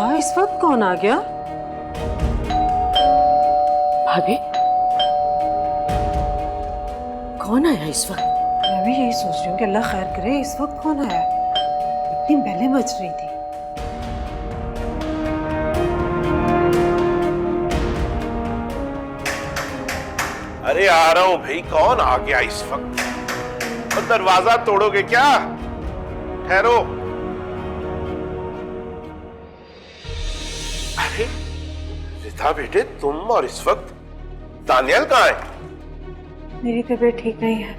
रिदा, इस वक्त कौन आ गया? भाभी, कौन आया इस वक्त? मैं भी यही सोच रही हूँ कि अल्लाह खैर करे, इस वक्त कौन आया? इतनी बेलें बज रही थी। अरे आ रहा हूं भाई, कौन आ गया इस वक्त? और दरवाजा तोड़ोगे क्या? ठहरो। अरे रिदा बेटे, तुम और इस वक्त दानियल कहाँ है? मेरी तबीयत ठीक नहीं है।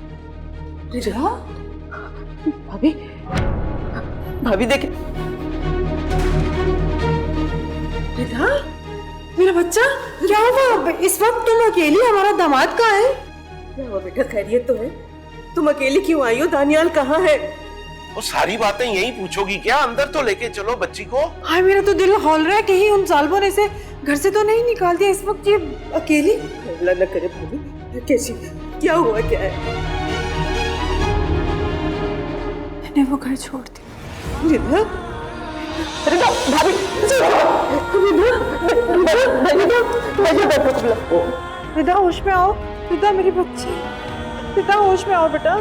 रिदा, भाभी, भाभी देखे। रिदा, मेरा बच्चा क्या हुआ? इस वक्त तुम अकेली? हमारा दामाद कहाँ है? क्या हुआ बेटा, खैरियत तो है? तुम अकेली क्यों आई हो? दानियाल कहाँ है? वो सारी बातें यही पूछोगी क्या? अंदर तो लेके चलो बच्ची को। हाय, मेरा तो दिल हौल रहा है, कहीं उन जालिमों ने इसे घर से तो नहीं निकाल दिया इस वक्त ये अकेली? अल्लाह न करे भाभी, कैसी, क्या हुआ, क्या है? मैंने वो घर छोड़ दिया। रिदा, रिदा, भाभी, रिदा होश में आओ। रिदा मेरी बच्ची, रिदा होश में आओ बेटा।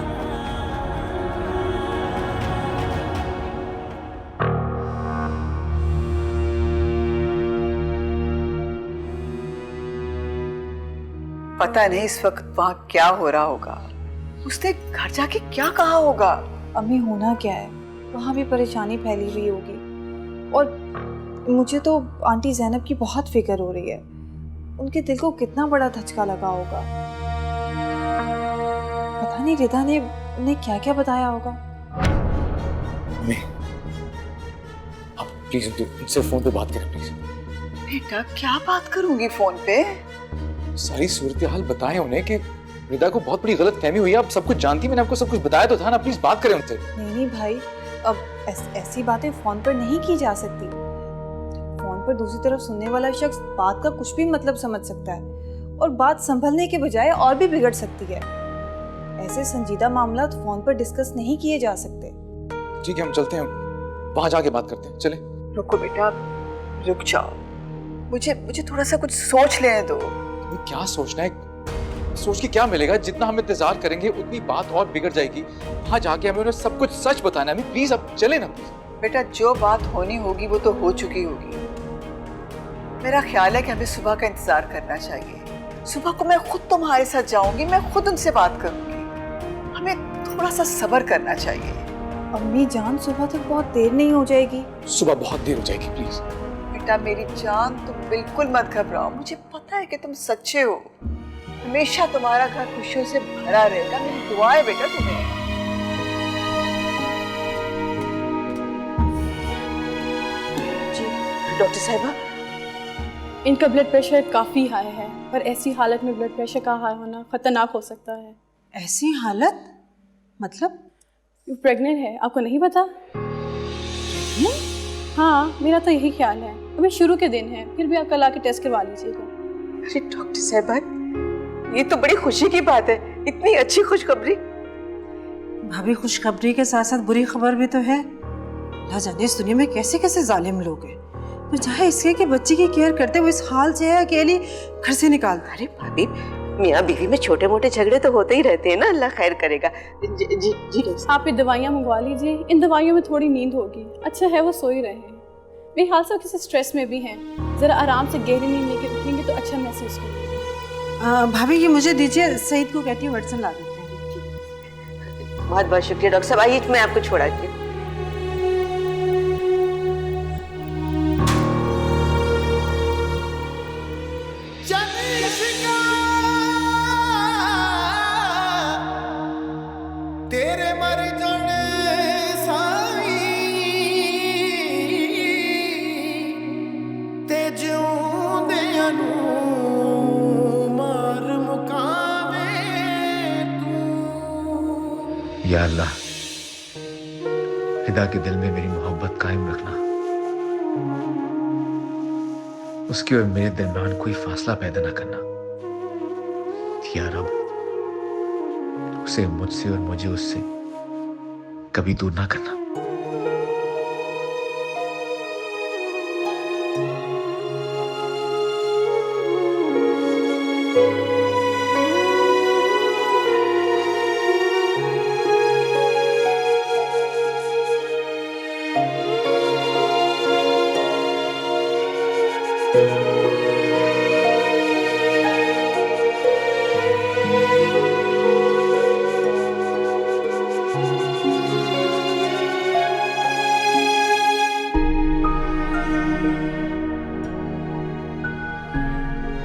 पता नहीं इस वक्त वहाँ क्या हो रहा होगा। उसने घर जाके क्या कहा होगा? अम्मी, होना क्या है, वहाँ भी परेशानी फैली हुई होगी। और मुझे तो आंटी ज़ैनब की बहुत फिक्र हो रही है। उनके दिल को कितना बड़ा धचका लगा होगा। पता नहीं रिदा ने उन्हें क्या क्या बताया होगा। अम्मी, आप प्लीज उनसे फोन पे बात करें प्लीज। बेटा, क्या बात करूंगी फोन पे? सारी सूरत हाल बताएं उन्हें कि रिदा को बहुत बड़ी गलत फहमी हुई है। आप सब कुछ जानती, मैंने आपको सब कुछ बताया तो था ना। प्लीज बात करें उनसे। नहीं भाई, अब ऐसी बातें फोन पर नहीं की जा सकती। फोन पर दूसरी तरफ सुनने वाला शख्स बात का कुछ भी मतलब समझ सकता है और बात संभलने के बजाय और भी बिगड़ सकती है। ऐसे संजीदा मामला फोन पर डिस्कस नहीं किए जा सकते। ठीक है, हम चलते हैं, वहां जाके बात करते हैं। चले। रुको बेटा, रुक जाओ। मुझे थोड़ा सा कुछ सोच लेने दो। तुम्हें क्या सोचना है? सोच के क्या मिलेगा? जितना हम इंतजार करेंगे उतनी बात और बिगड़ जाएगी। वहां जाके हमें उन्हें सब कुछ सच बताना है। प्लीज अब चले ना प्लीज। बेटा, जो बात होनी होगी वो तो हो चुकी होगी। मेरा ख्याल है कि हमें सुबह का इंतजार करना चाहिए। सुबह को मैं खुद तुम्हारे साथ जाऊंगी, मैं खुद उनसे बात करूंगी। हमें थोड़ा सा सब्र करना चाहिए। अम्मी जान, सुबह तक बहुत देर नहीं हो जाएगी? सुबह बहुत देर हो जाएगी, प्लीज। बेटा मेरी जान, तुम बिल्कुल मत घबराओ। मुझे पता है कि तुम सच्चे हो। हमेशा तुम्हारा घर खुशियों से भरा रहेगा। मेरी दुआ है बेटा तुम्हें। जी डॉक्टर साहिबा, इनका ब्लड प्रेशर काफ़ी हाई है और ऐसी हालत में ब्लड प्रेशर का हाई होना ख़तरनाक हो सकता है। ऐसी हालत मतलब? वो प्रेग्नेंट है, आपको नहीं पता? हाँ, मेरा तो यही ख्याल है। अभी शुरू के दिन है, फिर भी आप कल आके टेस्ट करवा लीजिएगा। अरे डॉक्टर साहिबा, ये तो बड़ी खुशी की बात है। इतनी अच्छी खुशखबरी। भाभी, खुशखबरी के साथ साथ बुरी खबर भी तो है। अल्लाह जाने इस दुनिया में कैसे कैसे जालिम लोग हैं। पर चाहे इसके कि बच्ची की केयर करते हुए इस हाल से है अकेली घर से निकाल। अरे भाभी, मियाँ बीवी में छोटे मोटे झगड़े तो होते ही रहते हैं ना। अल्लाह खैर करेगा। जी जी जी। आप ये दवाइयाँ मंगवा लीजिए। इन दवाइयों में थोड़ी नींद होगी। अच्छा है वो सो ही रहे हैं। मेरे हाल से किसी स्ट्रेस में भी हैं। ज़रा आराम से गहरी नींद लेके उठेंगे तो अच्छा महसूस करेंगे। भाभी, ये मुझे दीजिए, सईद को कहती हूँ वटसन ला देते हैं। बहुत बहुत शुक्रिया डॉक्टर साहब। आइए, मैं आपको छोड़ाती हूँ। तेरे मर जाने साई ते जिउंदियां नूं मार मुकावे तू। या अल्लाह, रिदा के दिल में मेरी मोहब्बत कायम रखना, उसकी और मेरे दरमियान कोई फासला पैदा ना करना। या रब, उसे मुझसे और मुझे उससे कभी दूर ना करना।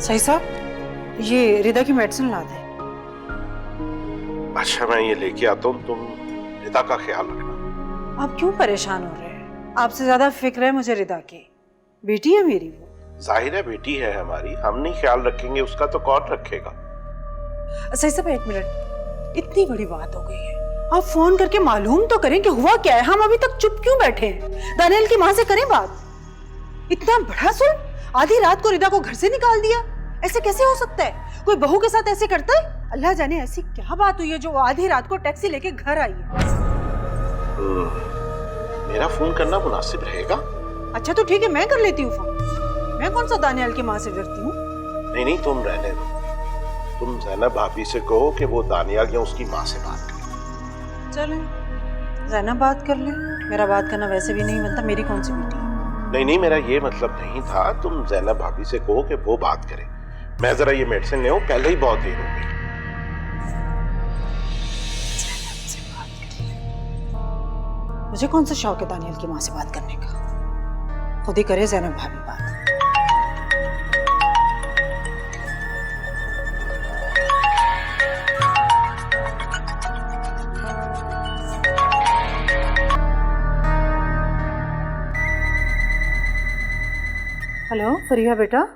सही साहब, ये रिदा की मेडिसिन ला दे। अच्छा मैं ये लेके आता हूँ, तुम रिदा का ख्याल रखना। आप क्यों परेशान हो रहे हैं? आपसे ज्यादा फिक्र है मुझे रिदा की, बेटी है मेरी वो। जाहिर है बेटी है हमारी, हम नहीं ख्याल रखेंगे उसका तो कौन रखेगा। सही साहब एक मिनट, इतनी बड़ी बात हो गई है, आप फोन करके मालूम तो करें कि हुआ क्या है। हम अभी तक चुप क्यों बैठे हैं? दानियल की माँ से करें बात। इतना बड़ा सुन, आधी रात को रिदा को घर से निकाल दिया, ऐसे कैसे हो सकता है? कोई बहू के साथ ऐसे करता है? अल्लाह जाने ऐसी क्या बात हुई है जो आधी रात को टैक्सी लेके घर आई है। मेरा फोन करना मुनासिब रहेगा? अच्छा तो ठीक है, मैं कर लेती हूँ फोन। मैं कौन सा दानियल की माँ से डरती हूँ? नहीं नहीं तुम रहने दो, तुम जैनब भाभी से कहो कि वो दानियाल या उसकी माँ से बात करे। चले जैनब बात कर ले, मेरा बात करना वैसे भी नहीं बनता, मेरी कौन सी बेटी है? नहीं नहीं मेरा ये मतलब नहीं था, तुम जैनब भाभी से कहो कि वो बात करे। मैं जरा ये मेडिसिन ले आऊं, पहले ही बहुत देर हो गई। मुझे कौन सा शौक है दानियल की माँ से बात करने का? खुद ही करे जैनब भाभी बात। हेलो फरिया बेटा।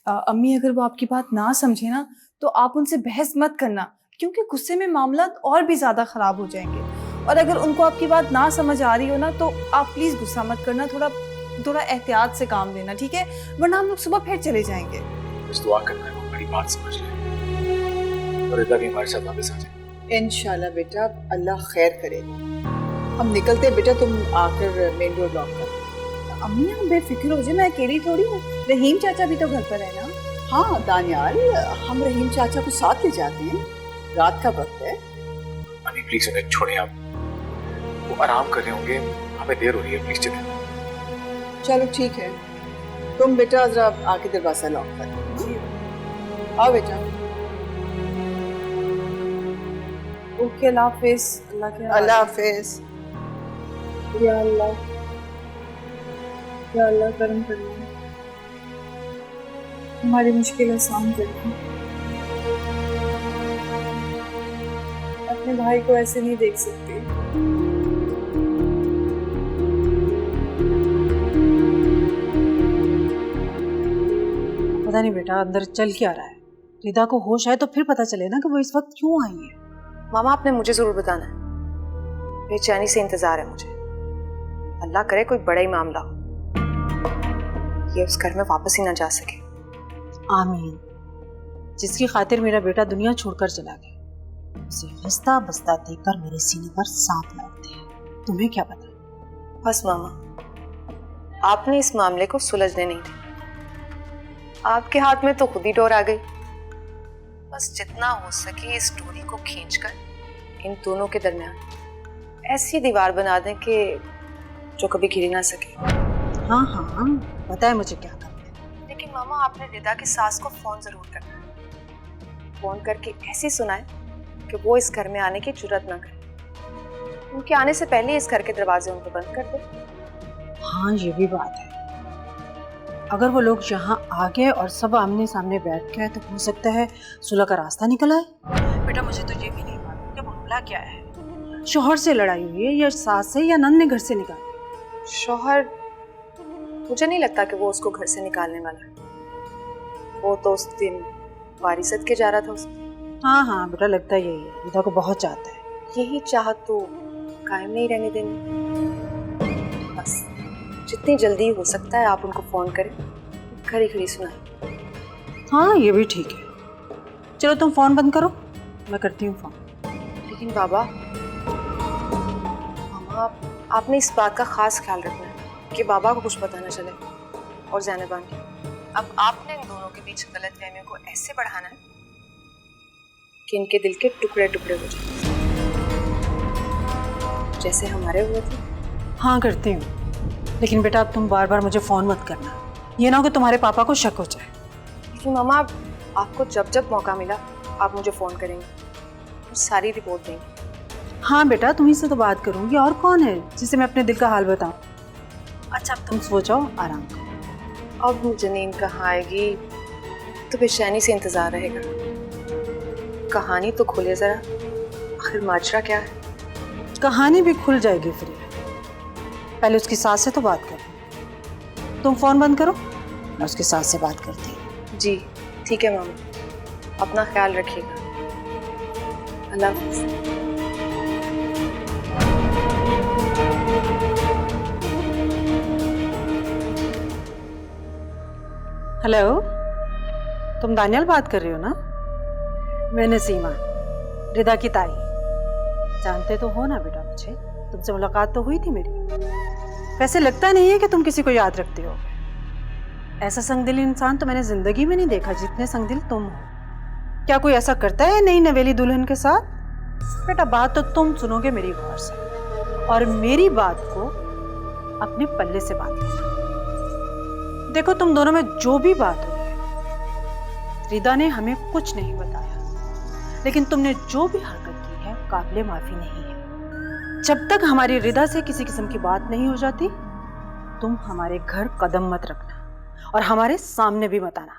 अम्मी अगर वो आपकी बात ना समझे ना तो आप उनसे बहस मत करना, क्योंकि गुस्से में मामला और भी ज़्यादा ख़राब हो जाएंगे। और अगर उनको आपकी बात ना समझ आ रही हो ना तो आप प्लीज़ गुस्सा मत करना, थोड़ा एहतियात से काम लेना, ठीक है? वरना हम लोग सुबह फिर चले जाएंगे। बस दुआ करना है वो हमारी बात समझ ले और रिदा भी हमारे साथ वापस आ जाए। इंशाल्लाह बेटा, अल्लाह खैर करे। हम निकलते हैं बेटा, तुम आकर मेन रोड लॉक कर। अम्मी आप बेफिक्र हो जाए, मैं अकेली थोड़ी हूँ, रहीम चाचा भी तो घर पर है ना। हाँ दानियाल, हम रहीम चाचा को साथ ले जाते हैं, रात का वक्त है। अभी प्लीज उन्हें छोड़ें आप, वो आराम कर रहे होंगे, हमें देर हो रही है, प्लीज चलें। चलो ठीक है, तुम बेटा जरा आके दरवाजा लॉक कर। आओ बेटा। ओके, अल्लाह हाफिज। अल्लाह हाफिज। या अल्लाह, या अल्लाह करम करिए, हमारी मुश्किल आसान करिए। अपने भाई को ऐसे नहीं देख सकती। पता नहीं बेटा अंदर चल क्या रहा है। रिदा को होश आए तो फिर पता चले ना कि वो इस वक्त क्यों आई है। मामा आपने मुझे जरूर बताना है, बेचैनी से इंतजार है मुझे। अल्लाह करे कोई बड़ा ही मामला हो, ये उस घर में वापस ही ना जा सके। आमीन। जिसकी खातिर मेरा बेटा दुनिया छोड़कर चला गया, उसे हंसता बसता देखकर मेरे सीने पर सांप लौटते हैं। तुम्हें क्या पता? बस मामा, आपने इस मामले को सुलझने नहीं दिया। आपके हाथ में तो खुद ही डोर आ गई। बस जितना हो सके इस डोरी को खींचकर इन दोनों के दरमियान ऐसी दीवार बना दें कि जो कभी गिर ना सके। हाँ हाँ पता है मुझे क्या करना है। लेकिन मामा आपने रिदा की सास को फोन जरूर करना है। फोन करके ऐसे सुनाए कि वो इस घर में आने की जुर्रत ना करे। उनके आने से पहले इस घर के दरवाजे उनको बंद कर दे। हाँ ये भी बात है। अगर वो लोग यहाँ आ गए और सब आमने सामने बैठ गए तो हो सकता है सुलह का रास्ता निकल आए। बेटा मुझे तो ये भी नहीं मालूम कि मामला क्या है। शोहर से लड़ाई हुई है या सास से या नंद ने घर से निकाला? शोहर, मुझे नहीं लगता कि वो उसको घर से निकालने वाला है। वो तो उस दिन वारिसत के जा रहा था उसको। हाँ हाँ बेटा लगता यही है, रिदा को बहुत चाहता है। यही चाहत तो कायम नहीं रहने देनी। बस जितनी जल्दी हो सकता है आप उनको फोन करें, खरी खरी सुनाएं। हाँ ये भी ठीक है। चलो तुम फोन बंद करो, मैं करती हूँ फोन। लेकिन बाबा, मामा आपने इस बात का खास ख्याल रखना है कि बाबा को कुछ पता न चले और ज़ैनब आंटी। अब आपने इन दोनों के बीच गलतफहमियों को ऐसे बढ़ाना है कि इनके दिल के टुकड़े टुकड़े हो जाए, जैसे हमारे हुए थे। हाँ करती हूँ, लेकिन बेटा अब तुम बार बार मुझे फ़ोन मत करना, ये ना हो कि तुम्हारे पापा को शक हो जाए। लेकिन मामा आपको जब जब मौका मिला आप मुझे फ़ोन करेंगे और सारी रिपोर्ट देंगे। हाँ बेटा तुम्ही से तो बात करूँगी, और कौन है जिसे मैं अपने दिल का हाल बताऊँ। अच्छा अब तुम सो जाओ, आराम करो। अब मुझे नींद कहाँ आएगी, तो बेचैनी से इंतजार रहेगा। कहानी तो खुले जरा, आखिर माजरा क्या है? कहानी भी खुल जाएगी फ्री। पहले उसकी सास से तो बात करो। तुम फोन बंद करो, मैं उसकी सास से बात करती हूँ। जी ठीक है मामा, अपना ख्याल रखिएगा। अल्लाह हाफ़िज़। हेलो, तुम दानियाल बात कर रही हो ना? मैं नसीमा, रिदा की ताई। जानते तो हो ना बेटा मुझे, तुमसे मुलाकात तो हुई थी मेरी। वैसे लगता नहीं है कि तुम किसी को याद रखते हो। ऐसा संगदिल इंसान तो मैंने जिंदगी में नहीं देखा जितने संगदिल तुम हो। क्या कोई ऐसा करता है नई नवेली दुल्हन के साथ? बेटा बात तो तुम सुनोगे मेरी गौर से, और मेरी बात को अपने पल्ले से बात लेना। देखो तुम दोनों में जो भी बात हुई है, रिदा ने हमें कुछ नहीं बताया, लेकिन तुमने जो भी हरकत की है काबिले माफी नहीं है। जब तक हमारी रिदा से किसी किस्म की बात नहीं हो जाती, तुम हमारे घर कदम मत रखना और हमारे सामने भी मत आना,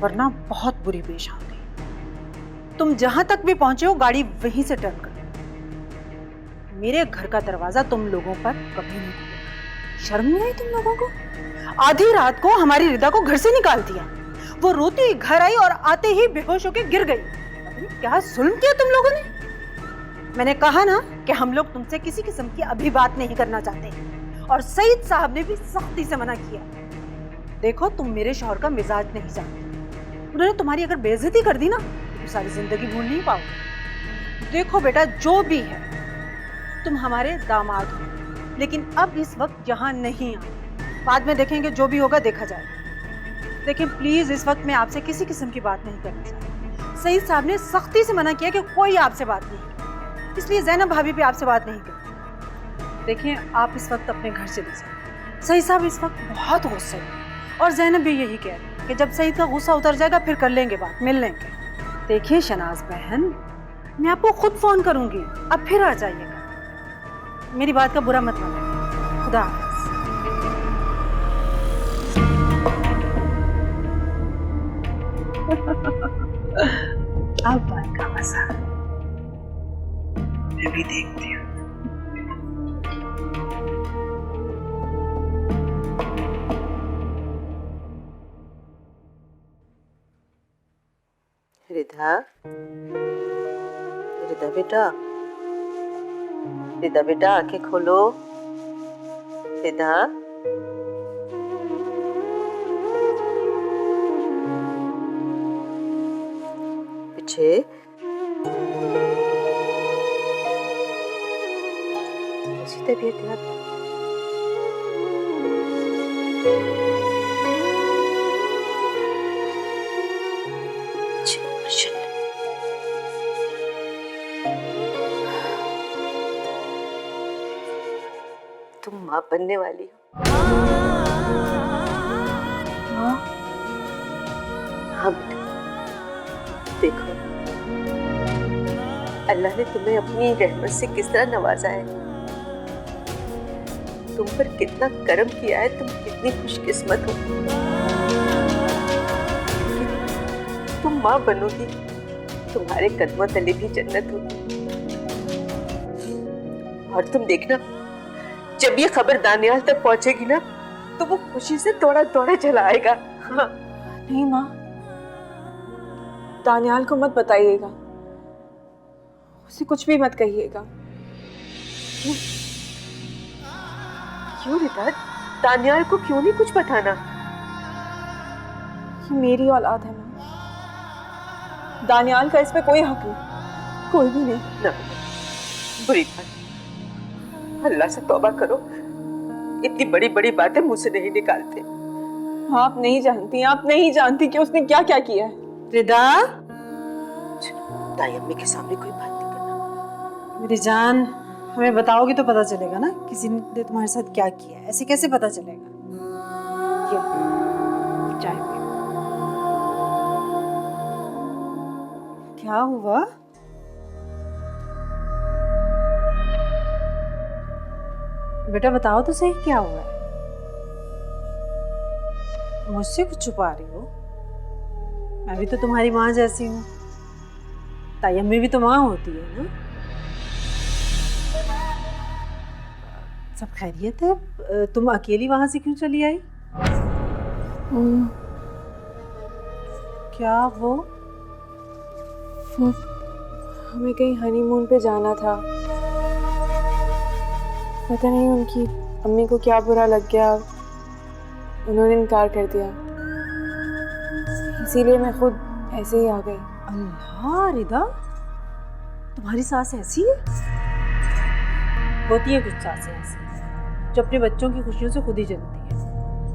वरना बहुत बुरी पेश आऊंगी। तुम जहां तक भी पहुंचे हो गाड़ी वहीं से टर्न करो। मेरे घर का दरवाजा तुम लोगों पर कभी नहीं खुलेगा। शर्म नहीं आई तुम लोगों को? आधी रात को हमारी रिदा को घर से निकाल दिया, वो रोती हुई घर आई और आते ही बेहोश होकर गिर गई। अरे क्या जुल्म किया तुम लोगों ने? मैंने कहा ना कि हम लोग तुमसे किसी किस्म की अभी बात नहीं करना चाहते, और सईद साहब ने भी सख्ती से मना किया। देखो तुम मेरे शौहर का मिजाज नहीं जानते, उन्होंने तुम्हारी अगर बेइज्जती कर दी ना तो सारी जिंदगी भूल नहीं पाओगे। देखो बेटा जो भी है, तुम हमारे दामाद हो, लेकिन अब इस वक्त यहाँ नहीं आना। बाद में देखेंगे, जो भी होगा देखा जाएगा। लेकिन प्लीज इस वक्त मैं आपसे किसी किस्म की बात नहीं करना चाहती। सईद साहब ने सख्ती से मना किया कि कोई आपसे बात नहीं करे, इसलिए ज़ैनब भाभी भी आपसे बात नहीं करती। देखिए आप इस वक्त अपने घर चले जाए। सईद साहब इस वक्त बहुत गुस्से हैं, और ज़ैनब भी यही कह रही है कि जब सईद का गुस्सा उतर जाएगा फिर कर लेंगे बात, मिल लेंगे। देखिए शनाज बहन, मैं आपको खुद फोन करूंगी, अब फिर आ जाइएगा। मेरी बात का बुरा मत मानिए। खुदा हाफिज़। अब बात का मजा मैं भी देखती हूँ। रिधा, रिधा बेटा, रिधा बेटा आंखें खोलो। रिधा, पीछे। कैसी तबीयत है आपकी? तुम माँ बनने वाली हो। माँ? हाँ बेटा, देखो अल्लाह ने तुम्हें अपनी रहमत से किस तरह नवाजा है, तुम पर कितना करम किया है, तुम कितनी खुशकिस्मत हो। तुम माँ बनोगी, तुम्हारे कदमों तले भी जन्नत होगी। और तुम देखना, जब ये खबर दानियाल तक पहुंचेगी ना, तो वो खुशी से दौड़ा दौड़ा चला आएगा। हाँ। नहीं माँ, दानियाल को मत बताइएगा, उसे कुछ भी मत कहिएगा। क्यों रिदा, दानियाल को क्यों नहीं कुछ बताना? ये मेरी औलाद है माँ, दानियाल का इसमें कोई हक नहीं, कोई भी नहीं। ना, बुरी बात, अल्लाह से तौबा करो, इतनी बड़ी बड़ी बातें मुंह से नहीं निकालते। आप नहीं जानती, आप नहीं जानती कि उसने क्या क्या किया है। रिदा, दाई अम्मी के सामने कोई बात नहीं करना। मेरी जान, हमें बताओगी तो पता चलेगा ना किसी ने तुम्हारे साथ क्या किया है। ऐसे कैसे पता चलेगा? ये चाय पियो। क्या हुआ? बेटा बताओ तो सही, क्या हुआ है? मुझसे कुछ छुपा रही हो? मैं भी तो तुम्हारी माँ जैसी हूँ। ताई अम्मी भी तो माँ होती है ना। सब खैरियत है? तुम अकेली वहां से क्यों चली आई? क्या वो हमें कहीं हनीमून पे जाना था। पता नहीं उनकी अम्मी को क्या बुरा लग गया, उन्होंने इनकार कर दिया, इसीलिए मैं खुद ऐसे ही आ गई। अल्लाह रिदा, तुम्हारी सास ऐसी है? होती है कुछ सासें ऐसी जो अपने बच्चों की खुशियों से खुद ही जलती है,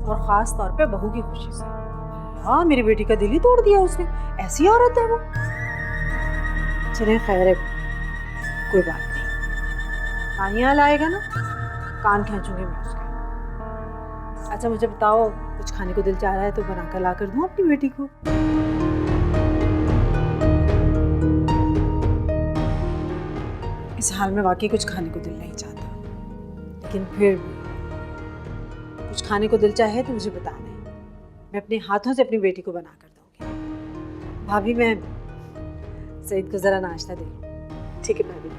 और खास तौर पे बहू की खुशी से। हाँ, मेरी बेटी का दिल ही तोड़ दिया उसने। ऐसी औरत है वो। चले खैर है, कोई बात नहीं। तानियाल आएगा ना, कान खींचूंगी मैं उसके। अच्छा मुझे बताओ, कुछ खाने को दिल चाह रहा है तो बनाकर ला कर दूं अपनी बेटी को? इस हाल में वाकई कुछ खाने को दिल नहीं चाहता, लेकिन फिर कुछ खाने को दिल चाहे तो मुझे बताना है। मैं अपने हाथों से अपनी बेटी को बना कर दूंगी। भाभी, मैं सईद को जरा नाश्ता दे लूं। ठीक है भाभी।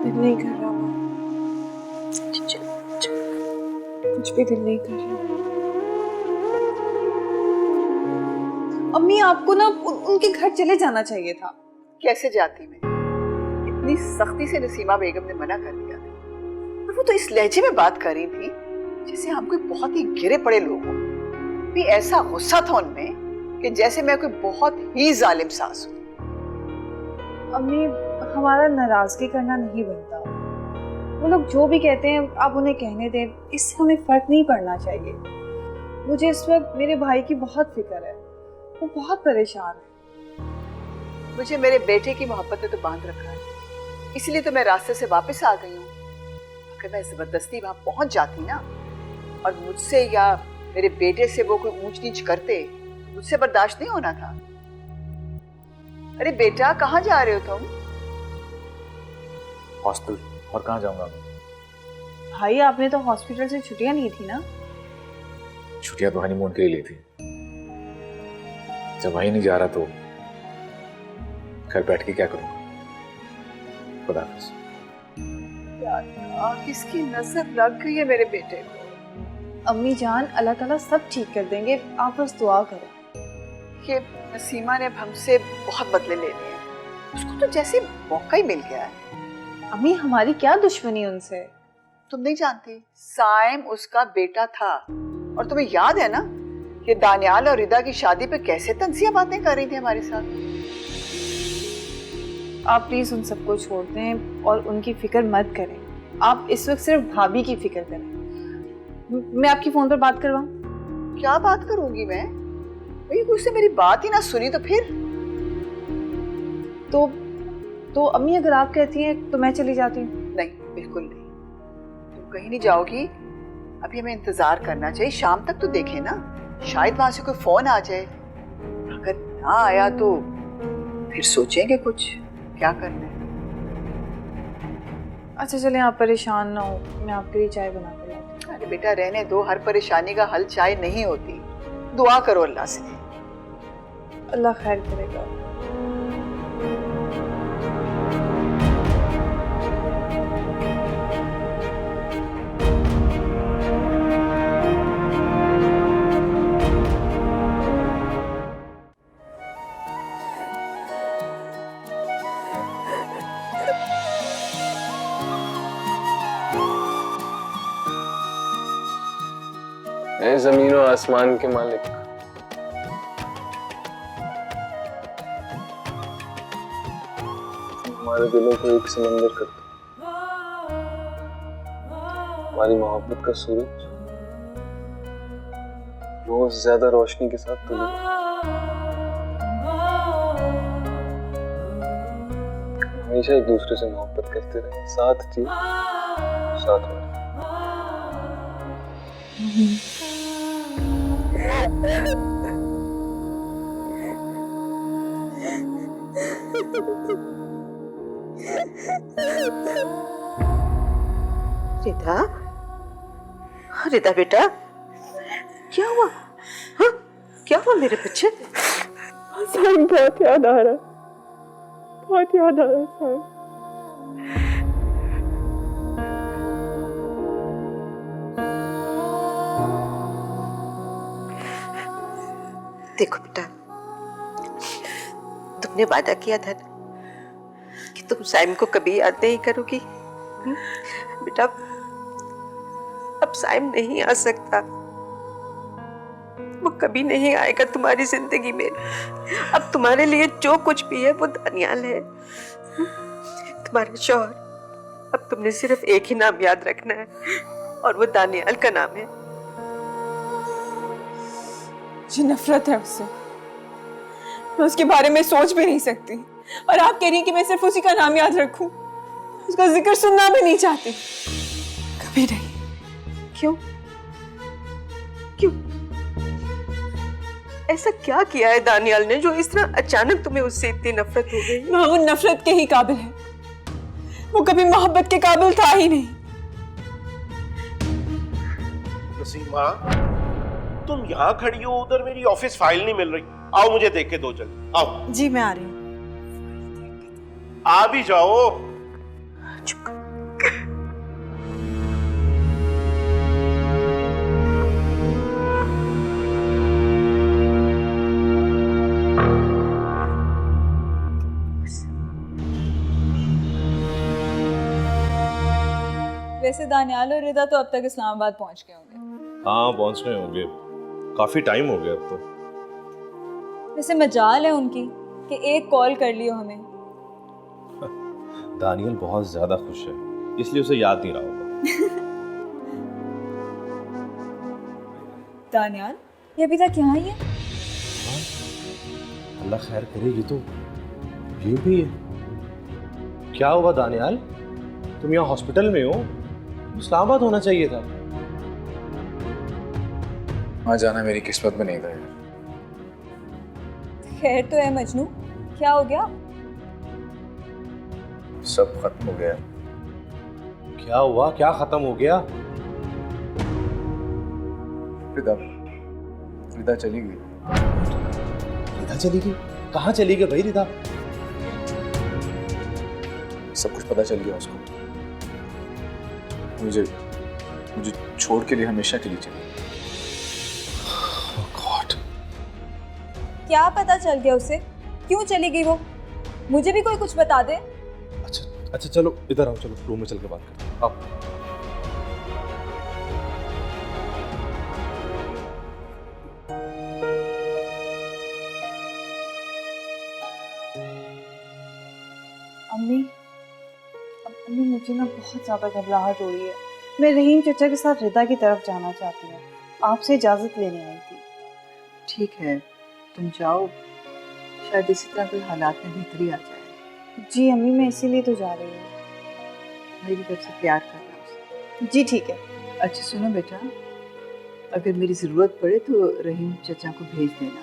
दिल नहीं कर रहा माँ, कुछ भी दिल नहीं कर रहा। अम्मी, आपको ना उनके घर चले जाना चाहिए था। कैसे जाती मैं? इतनी सख्ती से नसीमा बेगम ने मना कर दिया था, और वो तो इस लहजे में बात कर रही थी जैसे हम कोई बहुत ही गिरे पड़े लोग हों। भी ऐसा गुस्सा था उनमें कि जैसे मैं कोई बहुत ही जालिम सास हूँ। अम्मी, हमारा नाराजगी करना नहीं बनता। वो लोग जो भी कहते हैं आप उन्हें कहने दें, इससे हमें फर्क नहीं पड़ना चाहिए। मुझे इस वक्त मेरे भाई की बहुत फिक्र है, वो बहुत परेशान है। मुझे मेरे बेटे की मोहब्बत ने तो बांध रखा है, इसलिए तो मैं रास्ते से वापस आ गई हूँ। अगर मैं जबरदस्ती वहां पहुंच जाती ना, और मुझसे या मेरे बेटे से वो कोई ऊंच नीच करते, तो मुझसे बर्दाश्त नहीं होना था। अरे बेटा, कहाँ जा रहे हो तुम? हॉस्टल। और कहाँ जाऊंगा मैं? भाई, आपने तो हॉस्पिटल से छुट्टियां ली थी ना? छुट्टियां तो हनीमून के लिए ली थी। जब वहीं नहीं जा रहा तो घर बैठ के क्या करूंगा? खुदा हाफिज़। किसकी नजर लग गई है मेरे बेटे को? अम्मी जान, अल्लाह ताला सब ठीक कर देंगे, आप बस दुआ करो। कि नसीमा ने हमसे बहुत बदले ले लिए, उसको तो जैसे मौका ही मिल गया है। अम्मी, हमारी क्या दुश्मनी उनसे? तुम नहीं जानती, साइम उसका बेटा था। और तुम्हें याद है ना कि दानियाल और रिदा की शादी पे कैसे तंजिया बातें कर रही थी हमारे साथ। आप प्लीज उन सबको छोड़ दें और उनकी फिक्र मत करें। आप इस वक्त सिर्फ भाभी की फिक्र करें। मैं आपकी फोन पर बात करवाऊं? क्या बात करूंगी मैं? भाई, उससे मेरी बात ही ना सुनी तो फिर? तो अम्मी, अगर आप कहती हैं तो मैं चली जाती हूँ। नहीं, बिल्कुल नहीं। तुम कहीं नहीं जाओगी। अभी हमें इंतजार करना चाहिए, शाम तक तो देखें ना, शायद वहां से कोई फोन आ जाए। अगर ना आया तो फिर सोचेंगे कुछ क्या करना है। अच्छा चलें, आप परेशान ना हो, मैं आपके लिए चाय बना कर लाती हूँ। अरे बेटा, रहने दो, हर परेशानी का हल चाय नहीं होती। दुआ करो अल्लाह से। अल्लाह खैर करेगा। जमीन और आसमान के मालिक, हमारे दिलों को एक समंदर कर दो, हमारी मोहब्बत का सूरज रोज ज्यादा रोशनी के साथ तुले, हमेशा एक दूसरे से मोहब्बत करते रहे, साथ जी साथ मरे। रिदा, रिदा बेटा, क्या हुआ? हाँ, क्या हुआ मेरे बच्चे? सर बहुत याद आ रहा, बहुत याद आ रहा सर। देखो बेटा, तुमने वादा किया था ना कि तुम साइम को कभी याद नहीं करोगी। बेटा, अब साइम नहीं आ सकता, वो कभी नहीं आएगा तुम्हारी जिंदगी में। अब तुम्हारे लिए जो कुछ भी है वो दानियाल है, तुम्हारा शौहर। अब तुमने सिर्फ एक ही नाम याद रखना है और वो दानियाल का नाम है। मुझे नफरत है उससे, मैं उसके बारे में सोच भी नहीं सकती। और आप कह रही हैं कि मैं सिर्फ उसी का नाम याद रखूं, उसका जिक्र सुनना भी नहीं चाहती, कभी नहीं। क्यों? क्यों? ऐसा क्या किया है दानियाल ने जो इस तरह अचानक तुम्हें उससे इतनी नफरत हो गई? हाँ, वो नफरत के ही काबिल है, वो कभी मोहब्बत के काबिल था ही नहीं। नसीमा, तुम यहाँ खड़ी हो, उधर मेरी ऑफिस फाइल नहीं मिल रही। आओ मुझे देख के दो, जल्दी आओ। जी मैं आ रही हूँ। आ भी जाओ। चुप। वैसे दानियाल और रिदा तो अब तक इस्लामाबाद पहुंच गए होंगे। हाँ, पहुंच गए होंगे, काफी टाइम हो गया अब तो। वैसे मजाल है उनकी कि एक कॉल कर लियो हमें। दानियल बहुत ज्यादा खुश है, इसलिए उसे याद नहीं रहा होगा। दानियाल, ये अभी तक यहाँ ही है? अल्लाह खैर करे, ये तो ये भी है। क्या हुआ दानियाल, तुम यहाँ हॉस्पिटल में हो? इस्लामाबाद होना चाहिए था। वहाँ जाना मेरी किस्मत में नहीं था यार। खैर तो है मजनू, क्या हो गया? सब खत्म हो गया। क्या हुआ, क्या खत्म हो गया? रिदा, रिदा चली गई। रिदा चली गई? कहाँ चली गई भाई रिदा? सब कुछ पता चल गया उसको। मुझे छोड़ के लिए हमेशा के लिए चली। गॉड, क्या पता चल गया उसे? क्यों चली गई वो? मुझे भी कोई कुछ बता दे। अच्छा चलो इधर आओ, चलो रूम में चल के बात करते हैं। आओ। अम्मी मुझे ना बहुत ज़्यादा घबराहट हो रही है। मैं रहीम चचा के साथ रिदा की तरफ जाना चाहती हूँ, आपसे इजाज़त लेने आई थी। ठीक है, तुम जाओ, शायद इसी तरह कोई हालात में बेहतरी आ जाए। जी अम्मी, मैं इसीलिए तो जा रही हूँ। मेरी तरफ से प्यार करना उसे। जी ठीक है। अच्छा सुनो बेटा, अगर मेरी ज़रूरत पड़े तो रहीम चचा को भेज देना,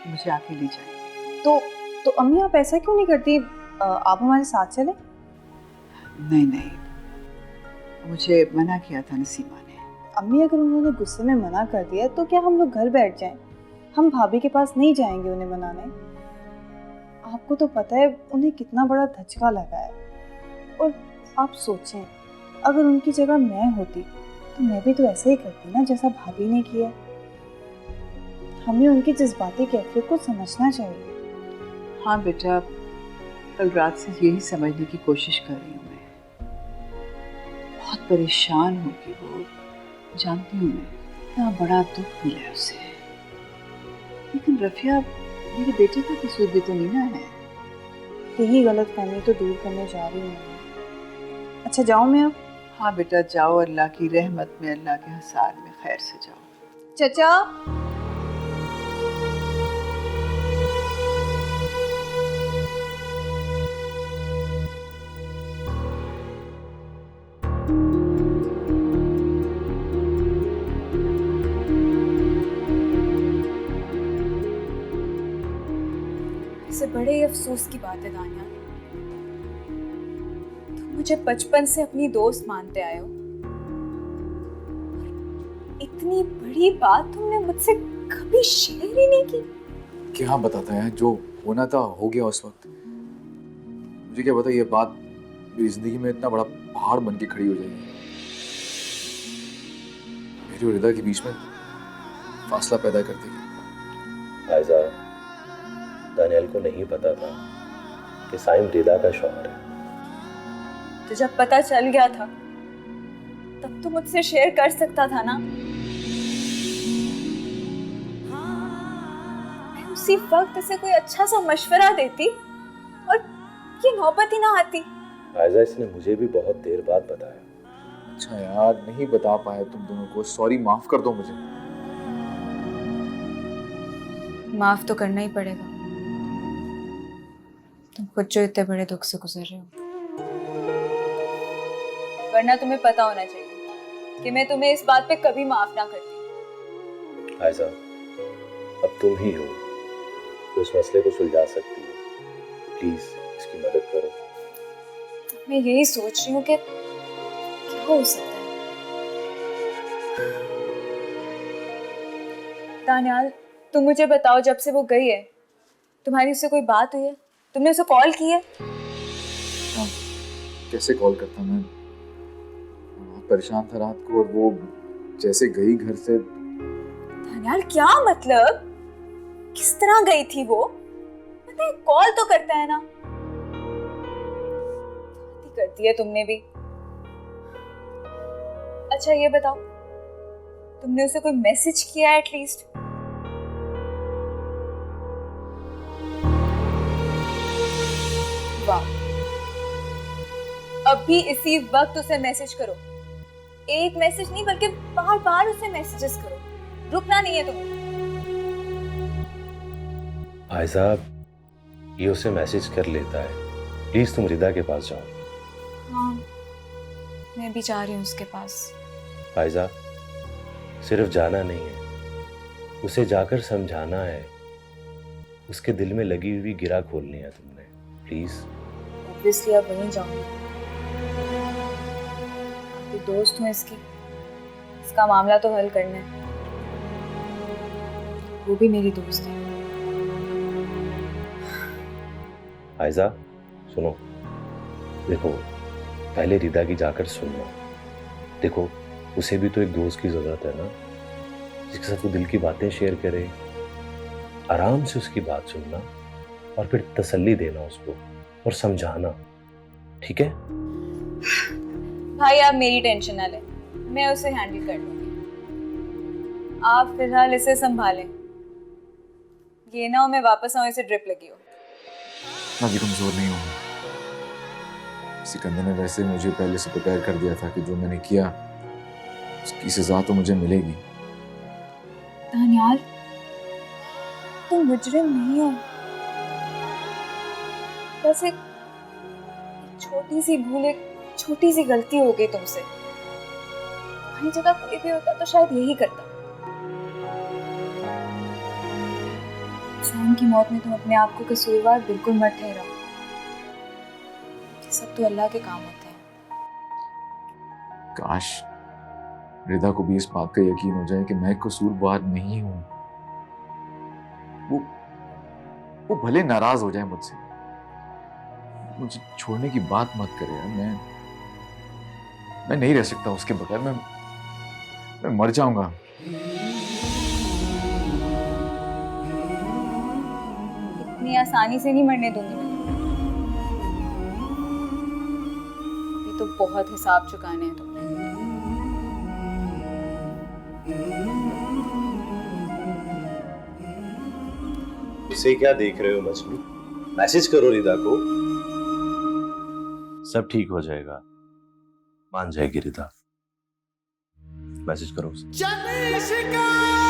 मुझे आके ले जाए। तो अम्मी आप ऐसा क्यों नहीं करती? आप हमारे साथ चलें? नहीं, मुझे मना किया था नसीमा ने। अम्मी अगर उन्होंने गुस्से में मना कर दिया तो क्या हम लोग घर बैठ जाएं? हम भाभी के पास नहीं जाएंगे उन्हें मनाने। आपको तो पता है उन्हें कितना बड़ा धचका लगा है। और आप सोचें, अगर उनकी जगह मैं होती तो मैं भी तो ऐसे ही करती ना जैसा भाभी ने किया। हमें उनकी जज्बाती कैफियत को समझना चाहिए। हाँ बेटा, कल रात से यही समझने की कोशिश कर रही हूँ मैं। बहुत परेशान होगी वो, जानती हूँ मैं, इतना बड़ा दुख मिला है उसे। लेकिन रफिया, मेरे बेटे का कसूर भी तो नहीं ना है। यही गलत फहमी तो दूर करने जा रही हूँ। अच्छा जाऊँ मैं अब? हाँ बेटा जाओ, अल्लाह की रहमत में, अल्लाह के हसार में खैर से जाओ। चचा इससे बड़े ही अफसोस की बात है दानिया, तुम मुझे बचपन से अपनी दोस्त मानते आए हो, इतनी बड़ी बात तुमने मुझसे कभी शेयर ही नहीं की। क्या बताता है, जो होना था हो गया उस वक्त। मुझे क्या पता ये बात मेरी जिंदगी में इतना बड़ा पहाड़ बन के खड़ी हो जाएगी। मेरी और रिदा के बीच में फासला पैदा कर देगी। आयजा, दानियाल को नहीं पता था कि साइम रिदा का शौहर है। तो जब पता चल गया था तब तो मुझसे शेयर कर सकता था ना। मैं उसी वक्त इसे कोई अच्छा सा मशवरा देती और ये नौबत ही ना आती। आयजा, इसने मुझे भी बहुत देर बाद बताया। अच्छा यार, नहीं बता पाया तुम दोनों को, सॉरी, माफ कर दो मुझे। माफ तो करना ही पड़ेगा, तुम खुद जो इतने बड़े दुख से गुजर रहे हो। वरना तुम्हें पता होना चाहिए कि मैं तुम्हें इस बात पे कभी माफ ना करती। आयजा, अब तुम ही हो तो इस मसले को सुलझा सकती हो। प्लीज इसकी मदद करो। मैं यही सोच रही हूँ कि क्या हो सकता है। दानियाल, तुम मुझे बताओ, जब से वो गई है तुम्हारी उससे कोई बात हुई है? तुमने उसे कॉल की है? कैसे कॉल करता मैं, परेशान था रात को, और वो जैसे गई घर से। दानियाल क्या मतलब, किस तरह गई थी वो? पता है कॉल तो करता है ना। कर दी है तुमने भी। अच्छा ये बताओ, तुमने उसे कोई मैसेज किया एटलीस्ट? वाह, अभी इसी वक्त उसे मैसेज करो। एक मैसेज नहीं बल्कि बार बार उसे मैसेजेस करो, रुकना नहीं है तुम्हें। आयजा, ये उसे मैसेज कर लेता है। प्लीज तुम रिदा के पास जाओ। हाँ, मैं भी जा रही हूँ उसके पास। आयजा, सिर्फ जाना नहीं है, उसे जाकर समझाना है। उसके दिल में लगी हुई गिरा खोलनी है तुमने। प्लीज। ऑब्वियसली अब वहीं जाऊंगी, आपकी दोस्त हूँ इसका मामला तो हल करना है। वो भी मेरी दोस्त है। आयजा सुनो, देखो पहले रिदा की जाकर सुनना। देखो उसे भी तो एक दोस्त की जरूरत है ना, जिसके साथ वो दिल की बातें शेयर करे। आराम से उसकी बात सुनना और फिर तसल्ली देना उसको और समझाना, ठीक है? भाई आप मेरी टेंशन ना लें, मैं उसे हैंडल कर लूंगी। आप फिलहाल इसे संभालें, ये ना हो मैं वापस आऊं इसे ड्रिप लगी हो। मैं भी कमजोर नहीं हूँ। सिकंदर ने वैसे मुझे पहले से प्रिपेयर कर दिया था कि जो मैंने किया उसकी सजा तो मुझे मिलेगी। दानियाल, तुम मुजरिम नहीं हो, बस एक छोटी सी भूल, एक छोटी सी गलती हो गई तुमसे। तुम्हारी जगह कोई भी होता तो शायद यही करता। सैम की मौत में तुम अपने आप को कसूरवार बिल्कुल मत ठहराओ। ये सब तो अल्लाह के काम होते हैं। काश रिदा को भी इस बात का यकीन हो जाए कि मैं कसूरवार नहीं हूं। वो भले नाराज हो जाए मुझसे, मुझे छोड़ने की बात मत करे यार। मैं नहीं रह सकता उसके बगैर। मैं मर जाऊंगा। इतनी आसानी से नहीं मरने दूंगी मैं। ये तो बहुत हिसाब चुकाने हैं तुमने। उसे क्या देख रहे हो मजनू? मैसेज करो रिदा को। सब ठीक हो जाएगा, मान जाएगी रिदा। मैसेज करो उसे। चल शिकार